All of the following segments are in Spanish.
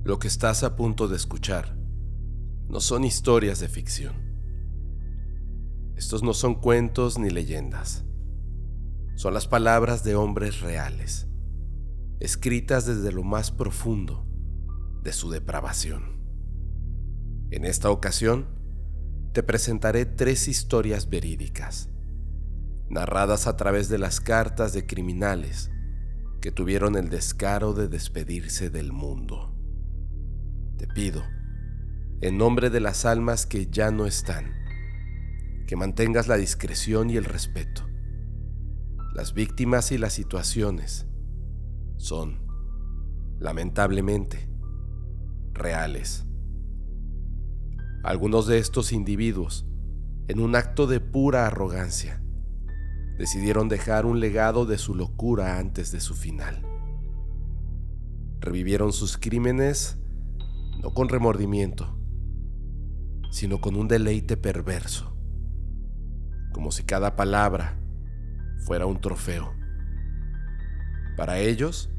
Lo que estás a punto de escuchar no son historias de ficción. Estos no son cuentos ni leyendas. Son las palabras de hombres reales, escritas desde lo más profundo de su depravación. En esta ocasión, te presentaré 3 historias verídicas, narradas a través de las cartas de criminales que tuvieron el descaro de despedirse del mundo. Te pido, en nombre de las almas que ya no están, que mantengas la discreción y el respeto. Las víctimas y las situaciones son, lamentablemente, reales. Algunos de estos individuos, en un acto de pura arrogancia, decidieron dejar un legado de su locura antes de su final. Revivieron sus crímenes no con remordimiento, sino con un deleite perverso, como si cada palabra fuera un trofeo. Para ellos,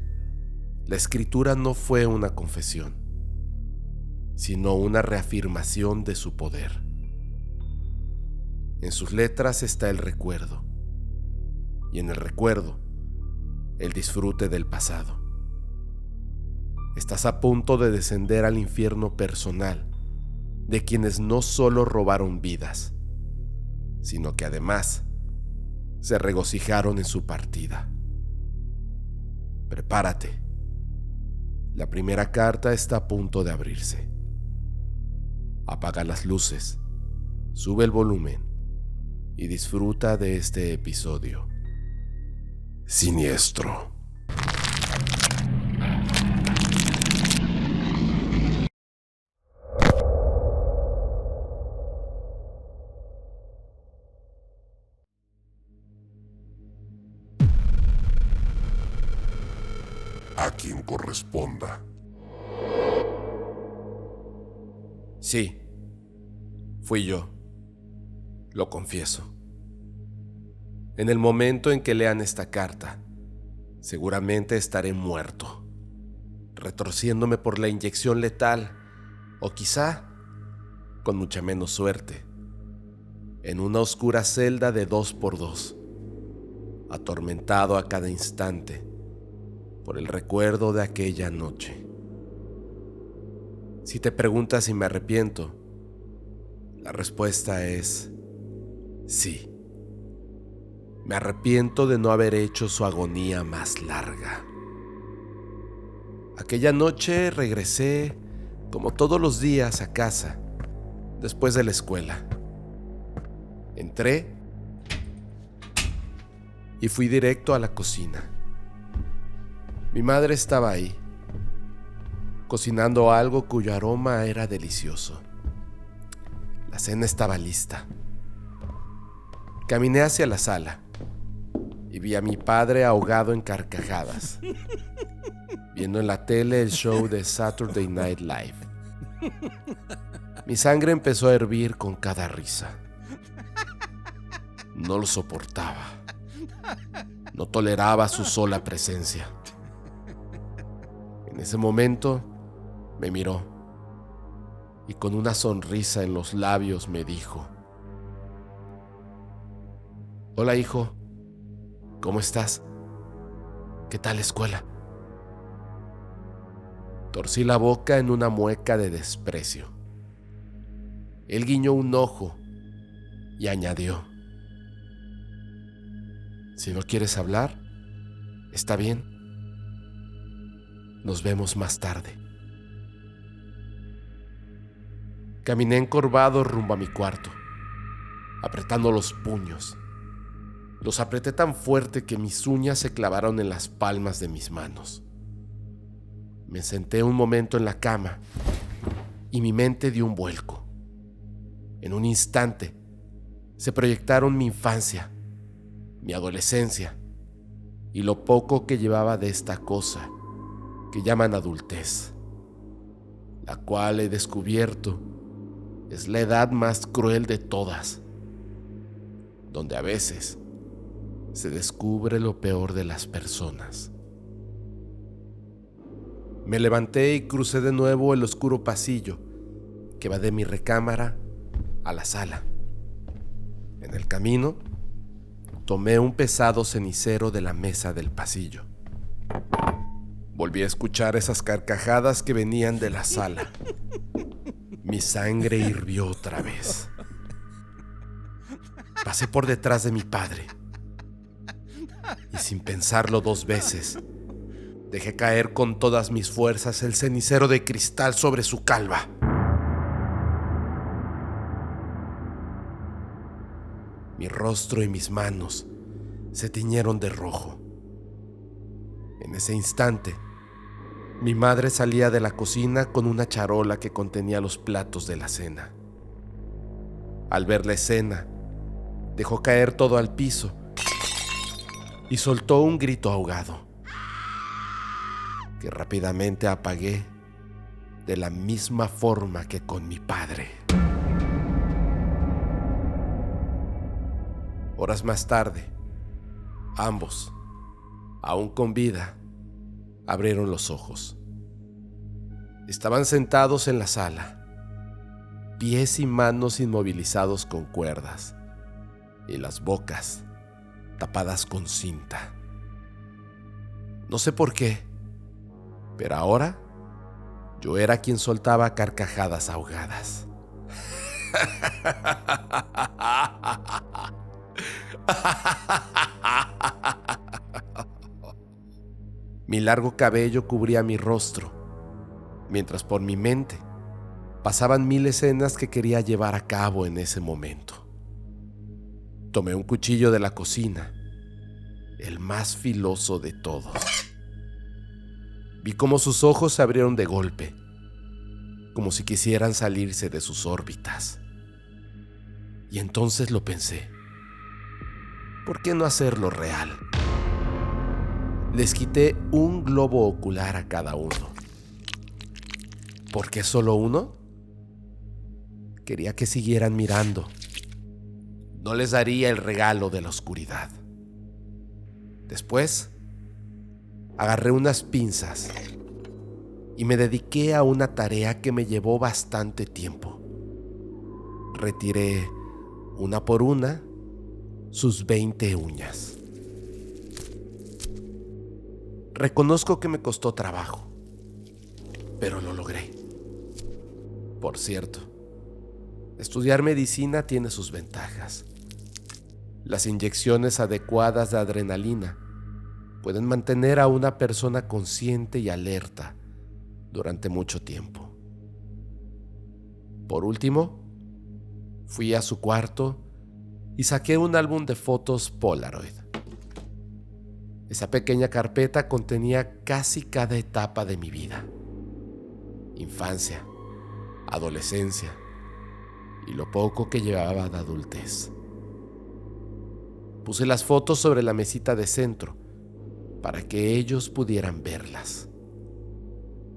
la escritura no fue una confesión, sino una reafirmación de su poder. En sus letras está el recuerdo, y en el recuerdo, el disfrute del pasado. Estás a punto de descender al infierno personal de quienes no solo robaron vidas, sino que además se regocijaron en su partida. Prepárate. La primera carta está a punto de abrirse. Apaga las luces, sube el volumen y disfruta de este episodio siniestro. A quien corresponda. Sí, fui yo. Lo confieso. En el momento en que lean esta carta, seguramente estaré muerto, retorciéndome por la inyección letal, o quizá, con mucha menos suerte, en una oscura celda de 2x2, atormentado a cada instante por el recuerdo de aquella noche. Si te preguntas si me arrepiento, la respuesta es sí. Me arrepiento de no haber hecho su agonía más larga. Aquella noche regresé, como todos los días, a casa, después de la escuela. Entré y fui directo a la cocina. Mi madre estaba ahí, cocinando algo cuyo aroma era delicioso. La cena estaba lista. Caminé hacia la sala y vi a mi padre ahogado en carcajadas, viendo en la tele el show de Saturday Night Live. Mi sangre empezó a hervir con cada risa. No lo soportaba. No toleraba su sola presencia. En ese momento me miró y con una sonrisa en los labios me dijo: «Hola, hijo, ¿cómo estás? ¿Qué tal la escuela?». Torcí la boca en una mueca de desprecio. Él guiñó un ojo y añadió: «Si no quieres hablar, está bien. Nos vemos más tarde». Caminé encorvado rumbo a mi cuarto, apretando los puños. Los apreté tan fuerte que mis uñas se clavaron en las palmas de mis manos. Me senté un momento en la cama y mi mente dio un vuelco. En un instante se proyectaron mi infancia, mi adolescencia y lo poco que llevaba de esta cosa que llaman adultez, la cual he descubierto es la edad más cruel de todas, donde a veces se descubre lo peor de las personas. Me levanté y crucé de nuevo el oscuro pasillo que va de mi recámara a la sala. En el camino, tomé un pesado cenicero de la mesa del pasillo. Volví a escuchar esas carcajadas que venían de la sala. Mi sangre hirvió otra vez. Pasé por detrás de mi padre y, sin pensarlo 2 veces, dejé caer con todas mis fuerzas el cenicero de cristal sobre su calva. Mi rostro y mis manos se tiñeron de rojo. En ese instante, mi madre salía de la cocina con una charola que contenía los platos de la cena. Al ver la escena, dejó caer todo al piso y soltó un grito ahogado, que rápidamente apagué de la misma forma que con mi padre. Horas más tarde, ambos, aún con vida, abrieron los ojos. Estaban sentados en la sala, pies y manos inmovilizados con cuerdas y las bocas tapadas con cinta. No sé por qué, pero ahora yo era quien soltaba carcajadas ahogadas. Mi largo cabello cubría mi rostro, mientras por mi mente pasaban 1000 escenas que quería llevar a cabo en ese momento. Tomé un cuchillo de la cocina, el más filoso de todos. Vi cómo sus ojos se abrieron de golpe, como si quisieran salirse de sus órbitas. Y entonces lo pensé: ¿por qué no hacerlo real? Les quité un globo ocular a cada uno. ¿Por qué solo uno? Quería que siguieran mirando. No les daría el regalo de la oscuridad. Después, agarré unas pinzas y me dediqué a una tarea que me llevó bastante tiempo. Retiré, una por una, sus 20 uñas. Reconozco que me costó trabajo, pero lo logré. Por cierto, estudiar medicina tiene sus ventajas. Las inyecciones adecuadas de adrenalina pueden mantener a una persona consciente y alerta durante mucho tiempo. Por último, fui a su cuarto y saqué un álbum de fotos Polaroid. Esa pequeña carpeta contenía casi cada etapa de mi vida: infancia, adolescencia y lo poco que llevaba de adultez. Puse las fotos sobre la mesita de centro para que ellos pudieran verlas.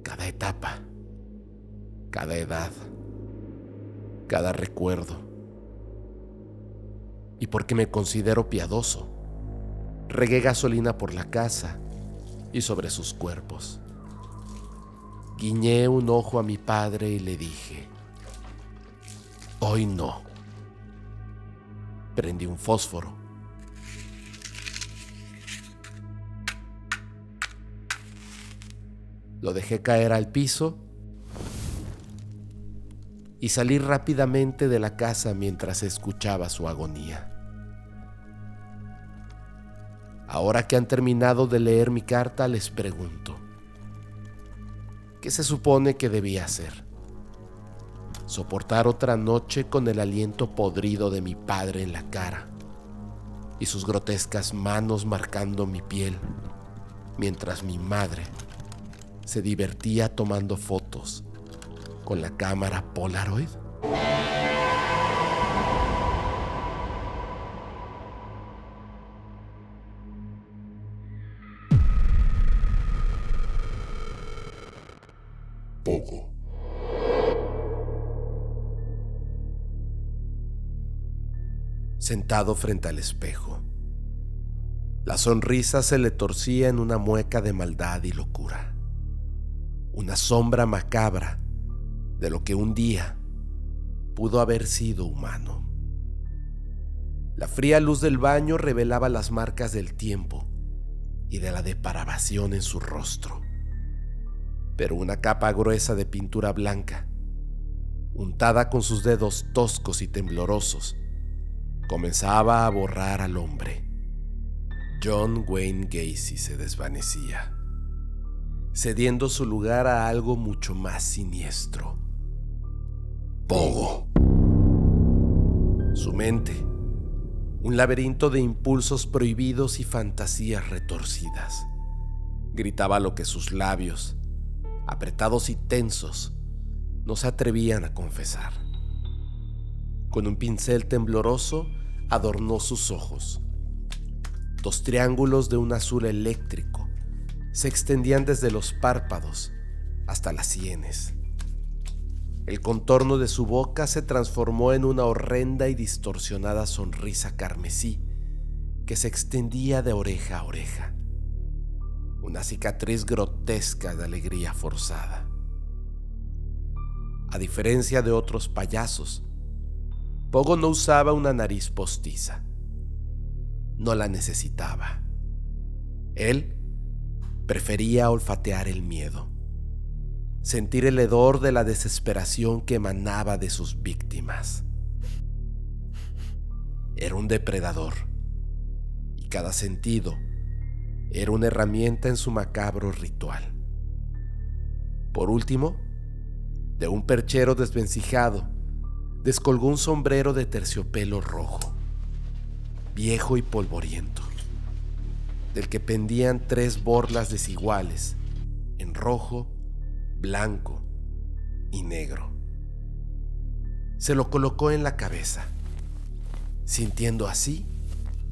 Cada etapa, cada edad, cada recuerdo. Y porque me considero piadoso, regué gasolina por la casa y sobre sus cuerpos. Guiñé un ojo a mi padre y le dije: hoy no. Prendí un fósforo. Lo dejé caer al piso y salí rápidamente de la casa mientras escuchaba su agonía. Ahora que han terminado de leer mi carta, les pregunto: ¿qué se supone que debía hacer? ¿Soportar otra noche con el aliento podrido de mi padre en la cara y sus grotescas manos marcando mi piel, mientras mi madre se divertía tomando fotos con la cámara Polaroid? Poco. Sentado frente al espejo, la sonrisa se le torcía en una mueca de maldad y locura. una sombra macabra de lo que un día pudo haber sido humano. La fría luz del baño revelaba las marcas del tiempo y de la depravación en su rostro, pero una capa gruesa de pintura blanca, untada con sus dedos toscos y temblorosos, comenzaba a borrar al hombre. John Wayne Gacy se desvanecía, cediendo su lugar a algo mucho más siniestro. Pogo. Su mente, un laberinto de impulsos prohibidos y fantasías retorcidas, gritaba lo que sus labios, apretados y tensos, no se atrevían a confesar. Con un pincel tembloroso adornó sus ojos. 2 triángulos de un azul eléctrico se extendían desde los párpados hasta las sienes. El contorno de su boca se transformó en una horrenda y distorsionada sonrisa carmesí que se extendía de oreja a oreja. Una cicatriz grotesca de alegría forzada. A diferencia de otros payasos, Pogo no usaba una nariz postiza. No la necesitaba. Él prefería olfatear el miedo, sentir el hedor de la desesperación que emanaba de sus víctimas. Era un depredador, y cada sentido era una herramienta en su macabro ritual. Por último, de un perchero desvencijado, descolgó un sombrero de terciopelo rojo, viejo y polvoriento, del que pendían 3 borlas desiguales, en rojo, blanco y negro. Se lo colocó en la cabeza, sintiendo así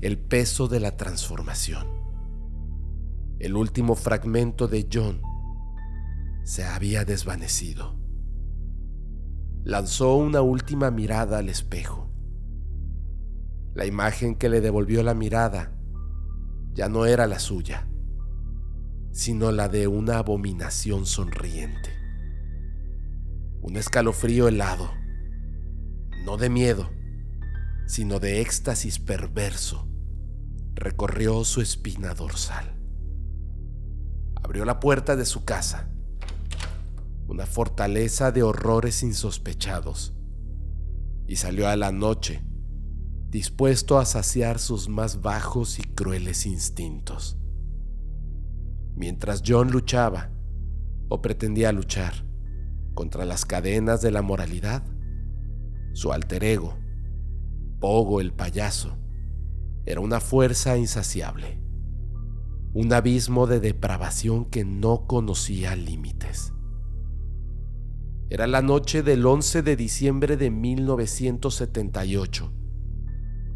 el peso de la transformación. El último fragmento de John se había desvanecido. Lanzó una última mirada al espejo. La imagen que le devolvió la mirada ya no era la suya, sino la de una abominación sonriente. Un escalofrío helado, no de miedo, sino de éxtasis perverso, recorrió su espina dorsal. Abrió la puerta de su casa, una fortaleza de horrores insospechados, y salió a la noche, dispuesto a saciar sus más bajos y crueles instintos. Mientras John luchaba, o pretendía luchar, contra las cadenas de la moralidad, su alter ego, Pogo el payaso, era una fuerza insaciable, un abismo de depravación que no conocía límites. Era la noche del 11 de diciembre de 1978,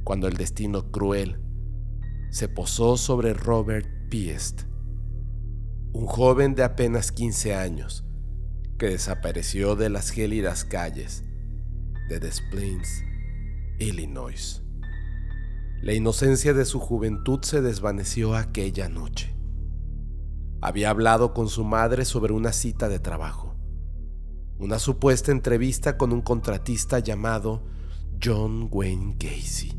cuando el destino cruel se posó sobre Robert Piest, un joven de apenas 15 años que desapareció de las gélidas calles de Des Plaines, Illinois. La inocencia de su juventud se desvaneció aquella noche. Había hablado con su madre sobre una cita de trabajo, una supuesta entrevista con un contratista llamado John Wayne Gacy,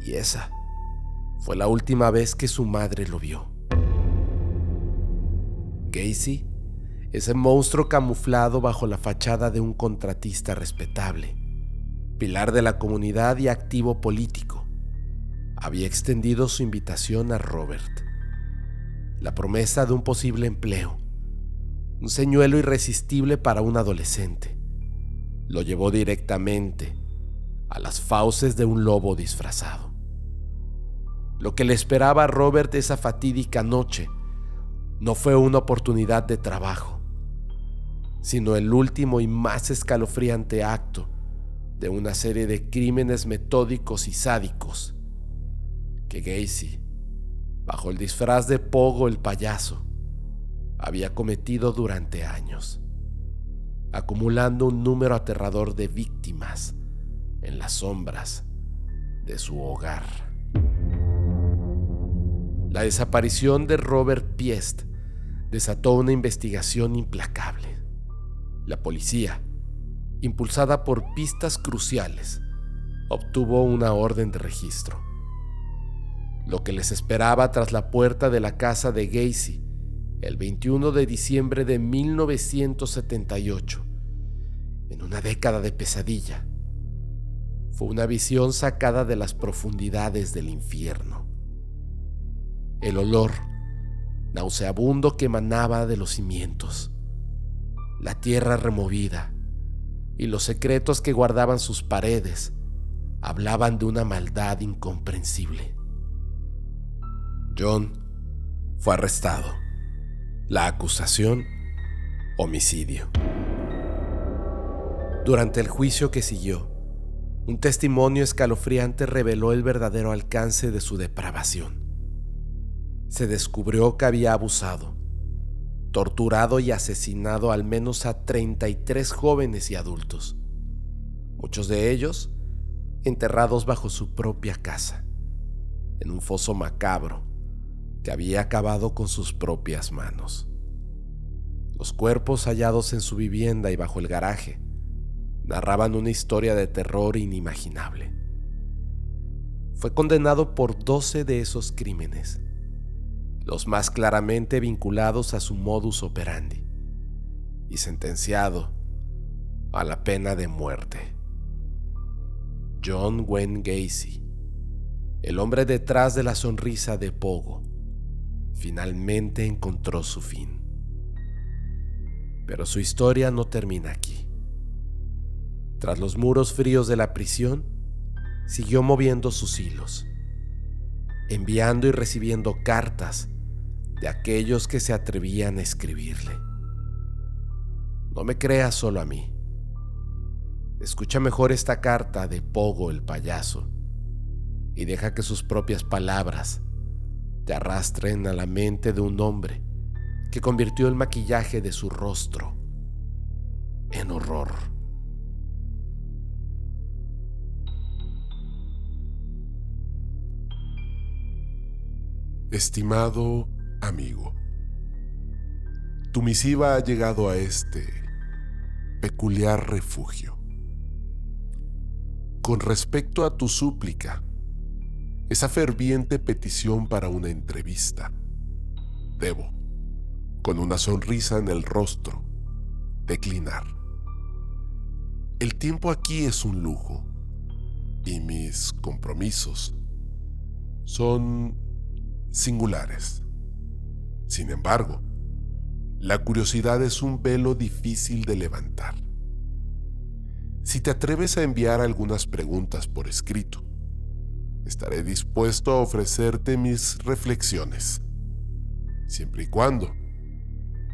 y esa fue la última vez que su madre lo vio. Gacy, ese monstruo camuflado bajo la fachada de un contratista respetable, pilar de la comunidad y activo político, había extendido su invitación a Robert. La promesa de un posible empleo, un señuelo irresistible para un adolescente, lo llevó directamente a las fauces de un lobo disfrazado. Lo que le esperaba a Robert esa fatídica noche no fue una oportunidad de trabajo, sino el último y más escalofriante acto de una serie de crímenes metódicos y sádicos que Gacy, bajo el disfraz de Pogo el payaso, había cometido durante años, acumulando un número aterrador de víctimas en las sombras de su hogar. La desaparición de Robert Piest desató una investigación implacable. La policía, impulsada por pistas cruciales, obtuvo una orden de registro. Lo que les esperaba tras la puerta de la casa de Gacy el 21 de diciembre de 1978, en una década de pesadilla, fue una visión sacada de las profundidades del infierno. El olor nauseabundo que emanaba de los cimientos, la tierra removida y los secretos que guardaban sus paredes hablaban de una maldad incomprensible. John fue arrestado. La acusación: homicidio. Durante el juicio que siguió, un testimonio escalofriante reveló el verdadero alcance de su depravación. Se descubrió que había abusado, torturado y asesinado al menos a 33 jóvenes y adultos, muchos de ellos enterrados bajo su propia casa, en un foso macabro que había acabado con sus propias manos. Los cuerpos hallados en su vivienda y bajo el garaje narraban una historia de terror inimaginable. Fue condenado por 12 de esos crímenes, los más claramente vinculados a su modus operandi, y sentenciado a la pena de muerte. John Wayne Gacy, el hombre detrás de la sonrisa de Pogo, finalmente encontró su fin. Pero su historia no termina aquí. Tras los muros fríos de la prisión, siguió moviendo sus hilos, enviando y recibiendo cartas de aquellos que se atrevían a escribirle. No me creas solo a mí. Escucha mejor esta carta de Pogo el payaso y deja que sus propias palabras te arrastren a la mente de un hombre que convirtió el maquillaje de su rostro en horror. Estimado amigo, tu misiva ha llegado a este peculiar refugio. Con respecto a tu súplica, esa ferviente petición para una entrevista, debo, con una sonrisa en el rostro, declinar. El tiempo aquí es un lujo y mis compromisos son singulares. Sin embargo, la curiosidad es un velo difícil de levantar. Si te atreves a enviar algunas preguntas por escrito, estaré dispuesto a ofrecerte mis reflexiones, siempre y cuando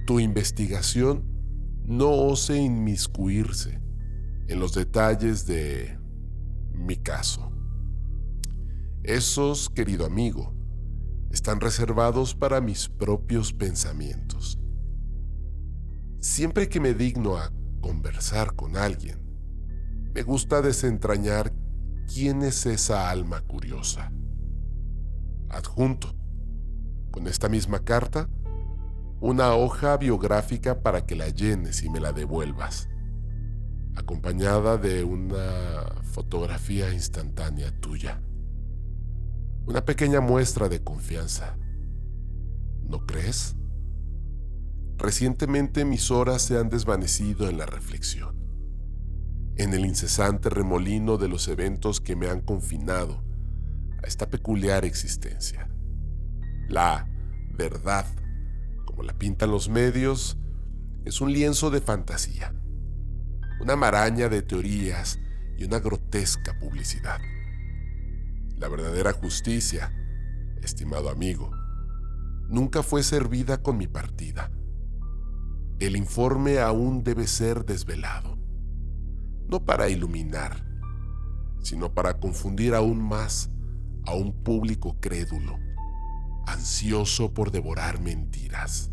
tu investigación no ose inmiscuirse en los detalles de mi caso. Esos, querido amigo, están reservados para mis propios pensamientos. Siempre que me digno a conversar con alguien, me gusta desentrañar quién es esa alma curiosa. Adjunto, con esta misma carta, una hoja biográfica para que la llenes y me la devuelvas, acompañada de una fotografía instantánea tuya. Una pequeña muestra de confianza. ¿No crees? Recientemente mis horas se han desvanecido en la reflexión, en el incesante remolino de los eventos que me han confinado a esta peculiar existencia. La verdad, como la pintan los medios, es un lienzo de fantasía, una maraña de teorías y una grotesca publicidad. La verdadera justicia, estimado amigo, nunca fue servida con mi partida. El informe aún debe ser desvelado, no para iluminar, sino para confundir aún más a un público crédulo, ansioso por devorar mentiras.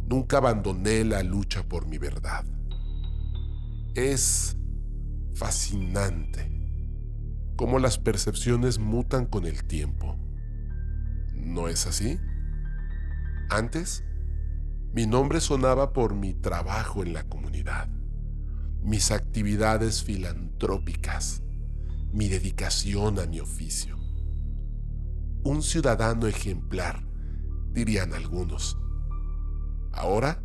Nunca abandoné la lucha por mi verdad. Es fascinante cómo las percepciones mutan con el tiempo. ¿No es así? Antes, Mi nombre sonaba por mi trabajo en la comunidad, mis actividades filantrópicas, mi dedicación a mi oficio. Un ciudadano ejemplar, dirían algunos. Ahora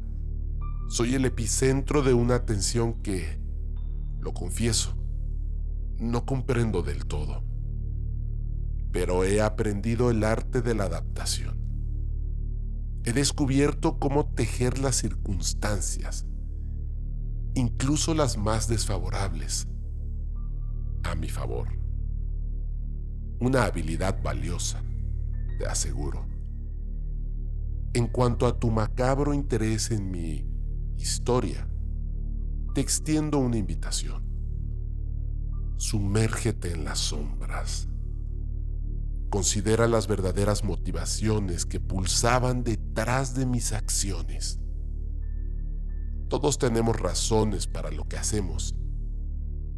soy el epicentro de una atención que, lo confieso, no comprendo del todo. Pero he aprendido el arte de la adaptación. He descubierto cómo tejer las circunstancias, incluso las más desfavorables, a mi favor. Una habilidad valiosa, te aseguro. En cuanto a tu macabro interés en mi historia, te extiendo una invitación. Sumérgete en las sombras. Considera las verdaderas motivaciones que pulsaban detrás de mis acciones. Todos tenemos razones para lo que hacemos,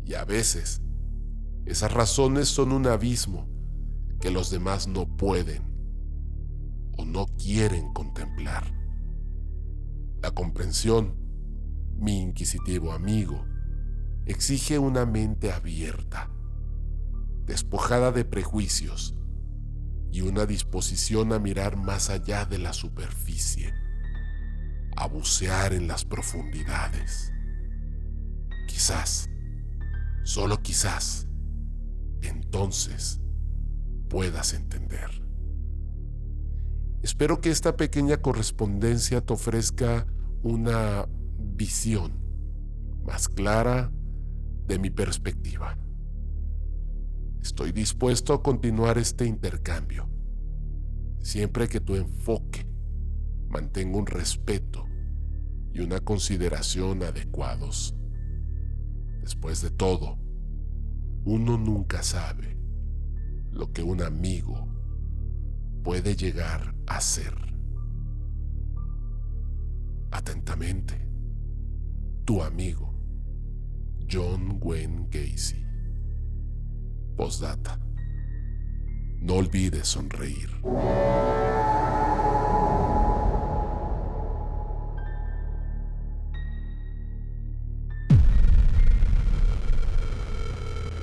y a veces esas razones son un abismo que los demás no pueden o no quieren contemplar. La comprensión, mi inquisitivo amigo, exige una mente abierta, despojada de prejuicios, y una disposición a mirar más allá de la superficie, a bucear en las profundidades. Quizás, solo quizás, entonces puedas entender. Espero que esta pequeña correspondencia te ofrezca una visión más clara de mi perspectiva. Estoy dispuesto a continuar este intercambio, siempre que tu enfoque mantenga un respeto y una consideración adecuados. Después de todo, uno nunca sabe lo que un amigo puede llegar a ser. Atentamente, tu amigo, John Wayne Gacy. Postdata. No olvides sonreír.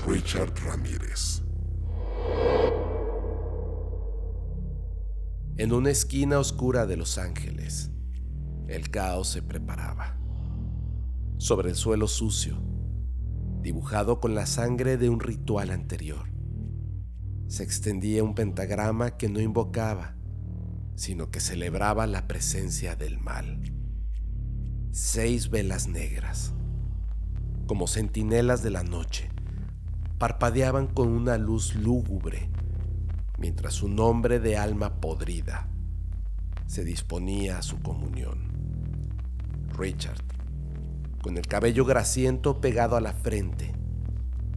Richard Ramírez. En una esquina oscura de Los Ángeles, el caos se preparaba. Sobre el suelo sucio, dibujado con la sangre de un ritual anterior, se extendía un pentagrama que no invocaba, sino que celebraba la presencia del mal. 6 velas negras, como centinelas de la noche, parpadeaban con una luz lúgubre, mientras un hombre de alma podrida se disponía a su comunión. Richard, con el cabello grasiento pegado a la frente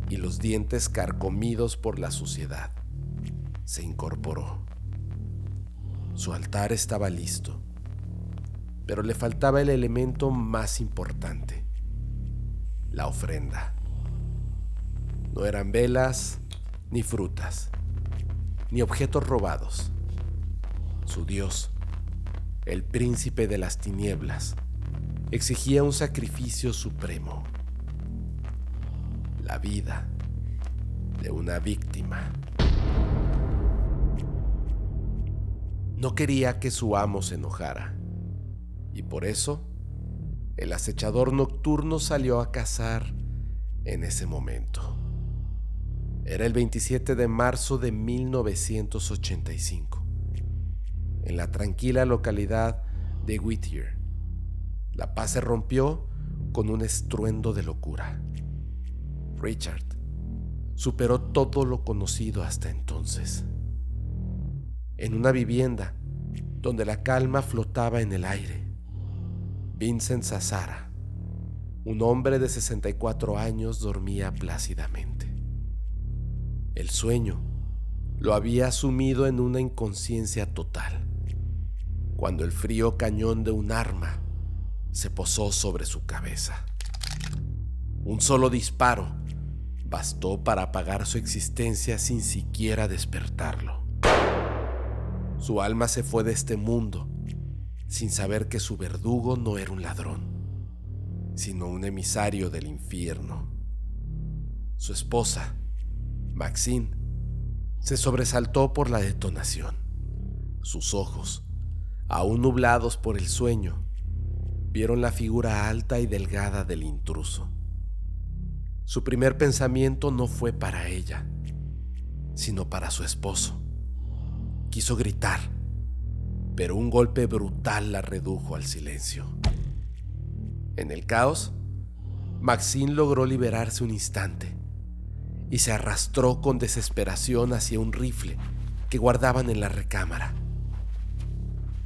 y los dientes carcomidos por la suciedad, se incorporó. Su altar estaba listo, pero le faltaba el elemento más importante: la ofrenda. No eran velas, ni frutas, ni objetos robados. Su Dios, el príncipe de las tinieblas, exigía un sacrificio supremo: la vida de una víctima. No quería que su amo se enojara, y por eso el acechador nocturno salió a cazar en ese momento. Era el 27 de marzo de 1985, en la tranquila localidad de Whittier. La paz se rompió con un estruendo de locura. Richard superó todo lo conocido hasta entonces. En una vivienda donde la calma flotaba en el aire, Vincent Zazzara, un hombre de 64 años, dormía plácidamente. El sueño lo había sumido en una inconsciencia total, cuando el frío cañón de un arma se posó sobre su cabeza. Un solo disparo bastó para apagar su existencia sin siquiera despertarlo. Su alma se fue de este mundo sin saber que su verdugo no era un ladrón, sino un emisario del infierno. Su esposa, Maxine, se sobresaltó por la detonación. Sus ojos, aún nublados por el sueño, vieron la figura alta y delgada del intruso. Su primer pensamiento no fue para ella, sino para su esposo. Quiso gritar, pero un golpe brutal la redujo al silencio. En el caos, Maxine logró liberarse un instante y se arrastró con desesperación hacia un rifle que guardaban en la recámara.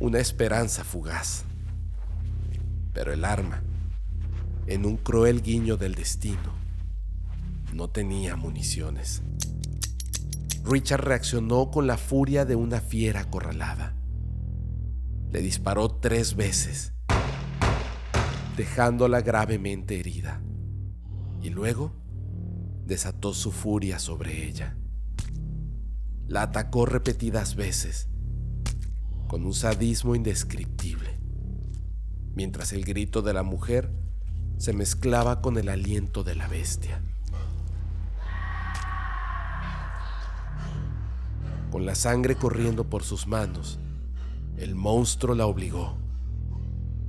Una esperanza fugaz. Pero el arma, en un cruel guiño del destino, no tenía municiones. Richard reaccionó con la furia de una fiera acorralada. Le disparó 3 veces, dejándola gravemente herida, y luego desató su furia sobre ella. La atacó repetidas veces, con un sadismo indescriptible, mientras el grito de la mujer se mezclaba con el aliento de la bestia. Con la sangre corriendo por sus manos, el monstruo la obligó,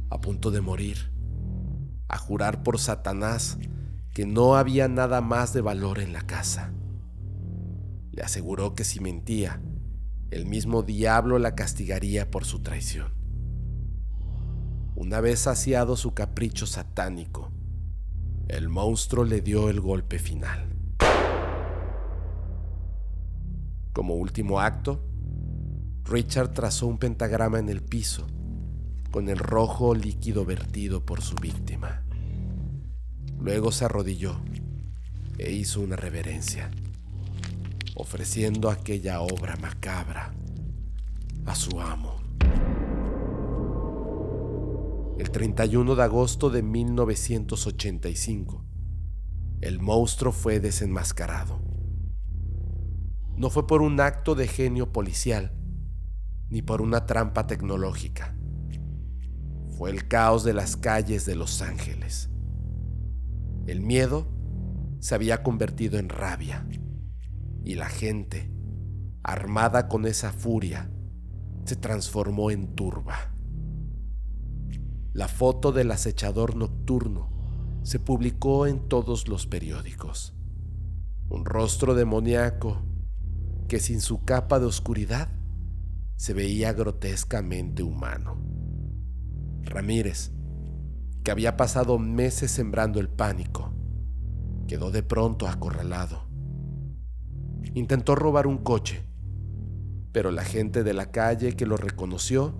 a punto de morir, a jurar por Satanás que no había nada más de valor en la casa. Le aseguró que si mentía, el mismo diablo la castigaría por su traición. Una vez saciado su capricho satánico, el monstruo le dio el golpe final. Como último acto, Richard trazó un pentagrama en el piso, con el rojo líquido vertido por su víctima. Luego se arrodilló e hizo una reverencia, ofreciendo aquella obra macabra a su amo. El 31 de agosto de 1985, el monstruo fue desenmascarado. No fue por un acto de genio policial, ni por una trampa tecnológica. Fue el caos de las calles de Los Ángeles. El miedo se había convertido en rabia, y la gente, armada con esa furia, se transformó en turba. La foto del acechador nocturno se publicó en todos los periódicos. Un rostro demoníaco que sin su capa de oscuridad se veía grotescamente humano. Ramírez, que había pasado meses sembrando el pánico, quedó de pronto acorralado. Intentó robar un coche, pero la gente de la calle que lo reconoció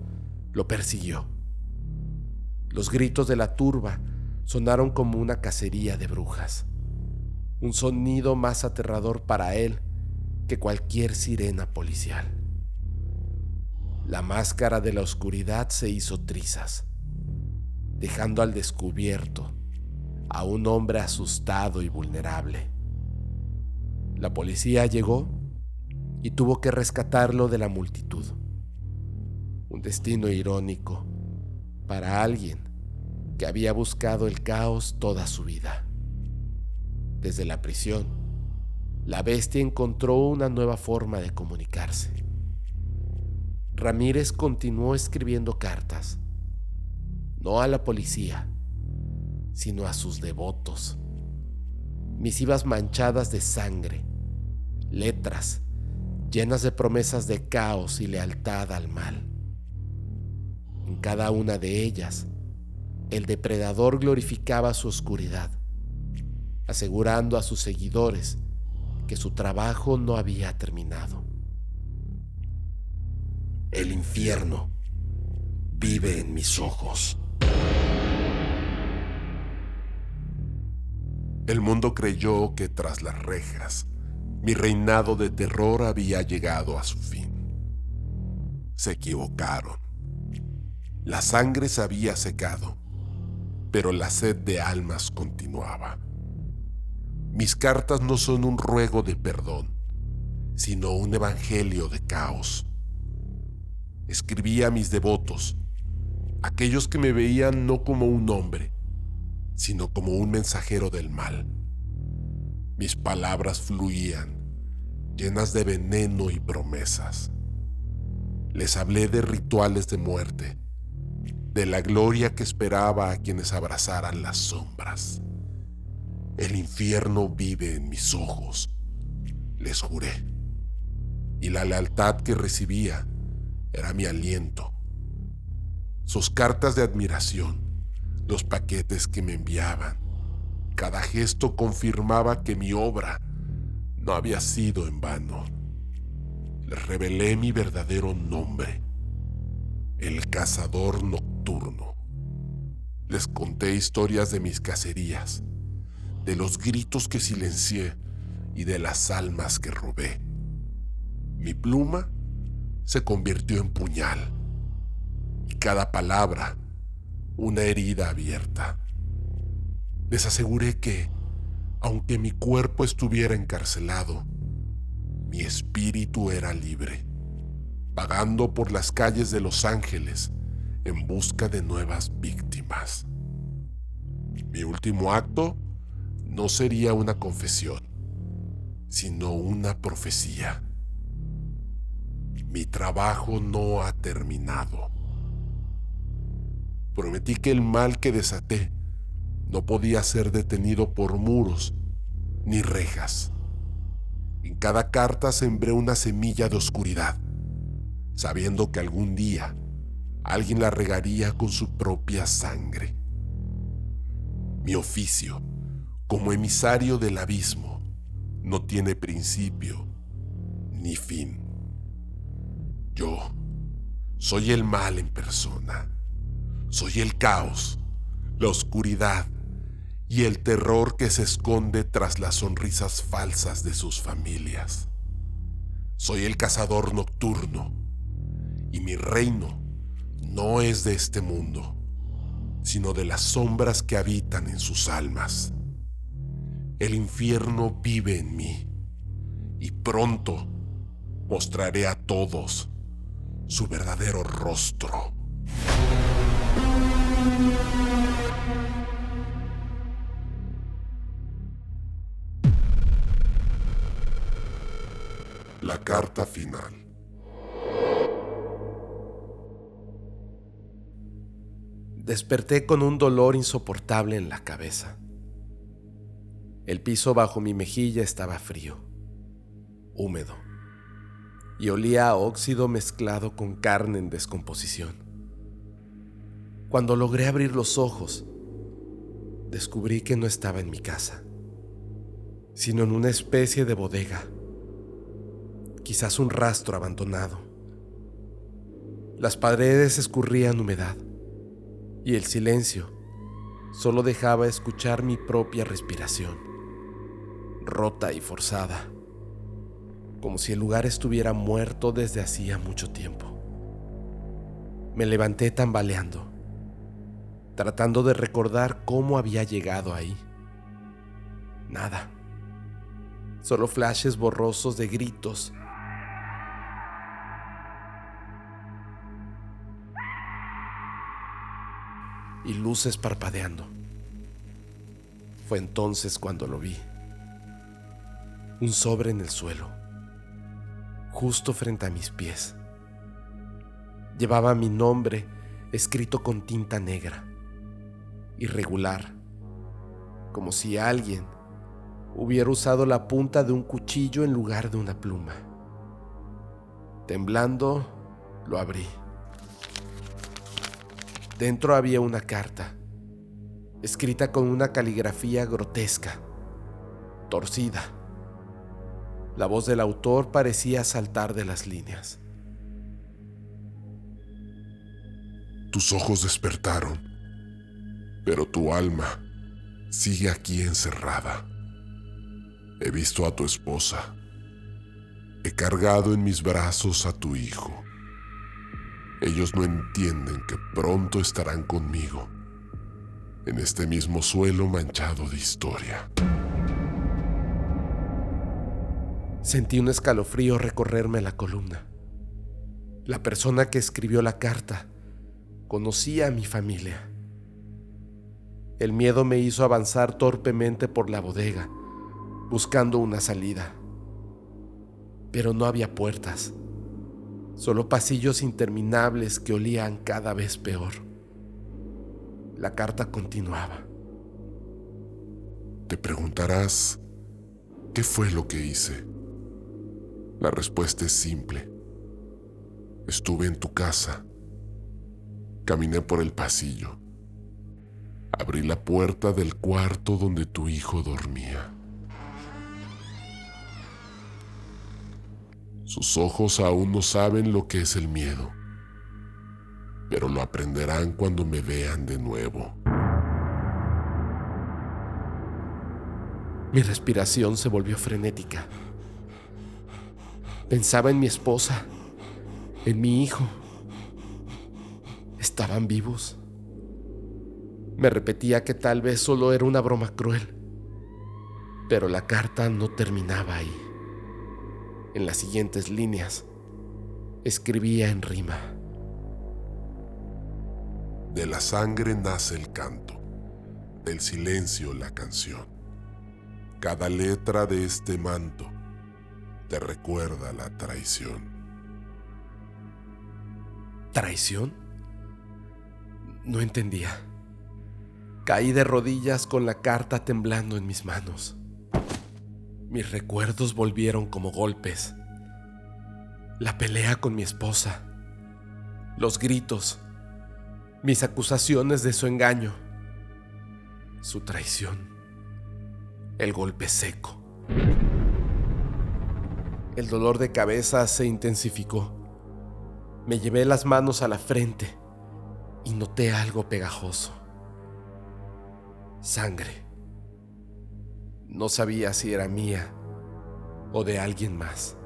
lo persiguió. Los gritos de la turba sonaron como una cacería de brujas, un sonido más aterrador para él que cualquier sirena policial. La máscara de la oscuridad se hizo trizas, dejando al descubierto a un hombre asustado y vulnerable. La policía llegó y tuvo que rescatarlo de la multitud. Un destino irónico para alguien que había buscado el caos toda su vida. Desde la prisión, la bestia encontró una nueva forma de comunicarse. Ramírez continuó escribiendo cartas, no a la policía, sino a sus devotos. Misivas manchadas de sangre, letras llenas de promesas de caos y lealtad al mal. En cada una de ellas, el depredador glorificaba su oscuridad, asegurando a sus seguidores que su trabajo no había terminado. El infierno vive en mis ojos. El mundo creyó que tras las rejas, mi reinado de terror había llegado a su fin. Se equivocaron. La sangre se había secado, pero la sed de almas continuaba. Mis cartas no son un ruego de perdón, sino un evangelio de caos. Escribí a mis devotos, aquellos que me veían no como un hombre, sino como un mensajero del mal. Mis palabras fluían, llenas de veneno y promesas. Les hablé de rituales de muerte, de la gloria que esperaba a quienes abrazaran las sombras. El infierno vive en mis ojos, les juré, y la lealtad que recibía era mi aliento. Sus cartas de admiración, los paquetes que me enviaban, cada gesto confirmaba que mi obra no había sido en vano. Les revelé mi verdadero nombre, el cazador nocturno. Les conté historias de mis cacerías, de los gritos que silencié y de las almas que robé. Mi pluma se convirtió en puñal y cada palabra una herida abierta. Les aseguré que, aunque mi cuerpo estuviera encarcelado, mi espíritu era libre, vagando por las calles de Los Ángeles en busca de nuevas víctimas. Mi último acto no sería una confesión, sino una profecía. Mi trabajo no ha terminado. Prometí que el mal que desaté no podía ser detenido por muros ni rejas. En cada carta sembré una semilla de oscuridad, sabiendo que algún día alguien la regaría con su propia sangre. Mi oficio, como emisario del abismo, no tiene principio ni fin. Yo soy el mal en persona. Soy el caos, la oscuridad y el terror que se esconde tras las sonrisas falsas de sus familias. Soy el cazador nocturno y mi reino no es de este mundo, sino de las sombras que habitan en sus almas. El infierno vive en mí y pronto mostraré a todos su verdadero rostro. La carta final. Desperté con un dolor insoportable en la cabeza. El piso bajo mi mejilla estaba frío, húmedo, y olía a óxido mezclado con carne en descomposición. Cuando logré abrir los ojos, descubrí que no estaba en mi casa, sino en una especie de bodega, quizás un rastro abandonado. Las paredes escurrían humedad y el silencio solo dejaba escuchar mi propia respiración, rota y forzada, como si el lugar estuviera muerto desde hacía mucho tiempo. Me levanté tambaleando, tratando de recordar cómo había llegado ahí. Nada, solo flashes borrosos de gritos y luces parpadeando. Fue entonces cuando lo vi. Un sobre en el suelo, justo frente a mis pies. Llevaba mi nombre escrito con tinta negra, irregular, como si alguien hubiera usado la punta de un cuchillo en lugar de una pluma. Temblando, lo abrí. Dentro había una carta, escrita con una caligrafía grotesca, torcida. La voz del autor parecía saltar de las líneas. Tus ojos despertaron, pero tu alma sigue aquí encerrada. He visto a tu esposa. He cargado en mis brazos a tu hijo. Ellos no entienden que pronto estarán conmigo, en este mismo suelo manchado de historia. Sentí un escalofrío recorrerme la columna. La persona que escribió la carta Conocí a mi familia. El miedo me hizo avanzar torpemente por la bodega, buscando una salida. Pero no había puertas, solo pasillos interminables que olían cada vez peor. La carta continuaba. Te preguntarás, ¿qué fue lo que hice? La respuesta es simple. Estuve en tu casa. Caminé por el pasillo. Abrí la puerta del cuarto donde tu hijo dormía. Sus ojos aún no saben lo que es el miedo, pero lo aprenderán cuando me vean de nuevo. Mi respiración se volvió frenética. Pensaba en mi esposa, en mi hijo. ¿Estaban vivos? Me repetía que tal vez solo era una broma cruel, pero la carta no terminaba ahí. En las siguientes líneas, escribía en rima. De la sangre nace el canto, del silencio la canción. Cada letra de este manto te recuerda la traición. ¿Traición? No entendía. Caí de rodillas con la carta temblando en mis manos. Mis recuerdos volvieron como golpes. La pelea con mi esposa, los gritos, mis acusaciones de su engaño, su traición, el golpe seco. El dolor de cabeza se intensificó. Me llevé las manos a la frente y noté algo pegajoso. Sangre. No sabía si era mía o de alguien más.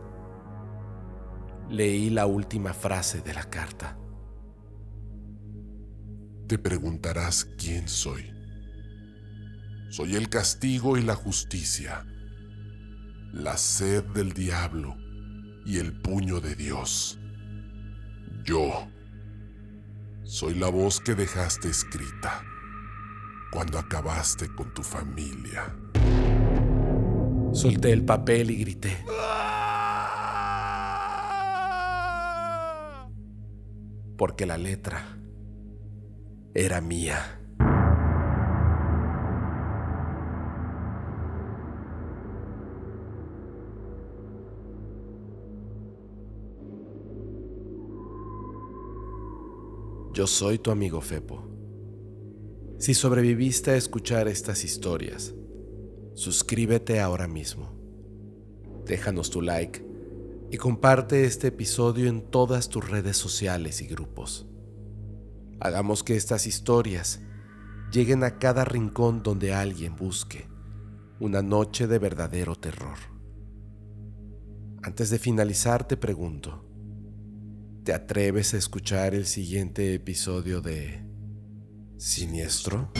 Leí la última frase de la carta. Te preguntarás quién soy. Soy el castigo y la justicia, la sed del diablo y el puño de Dios. Yo soy la voz que dejaste escrita cuando acabaste con tu familia. Solté el papel y grité. Porque la letra era mía. Yo soy tu amigo Fepo. Si sobreviviste a escuchar estas historias, suscríbete ahora mismo. Déjanos tu like y comparte este episodio en todas tus redes sociales y grupos. Hagamos que estas historias lleguen a cada rincón donde alguien busque una noche de verdadero terror. Antes de finalizar, te pregunto, ¿te atreves a escuchar el siguiente episodio de Siniestro?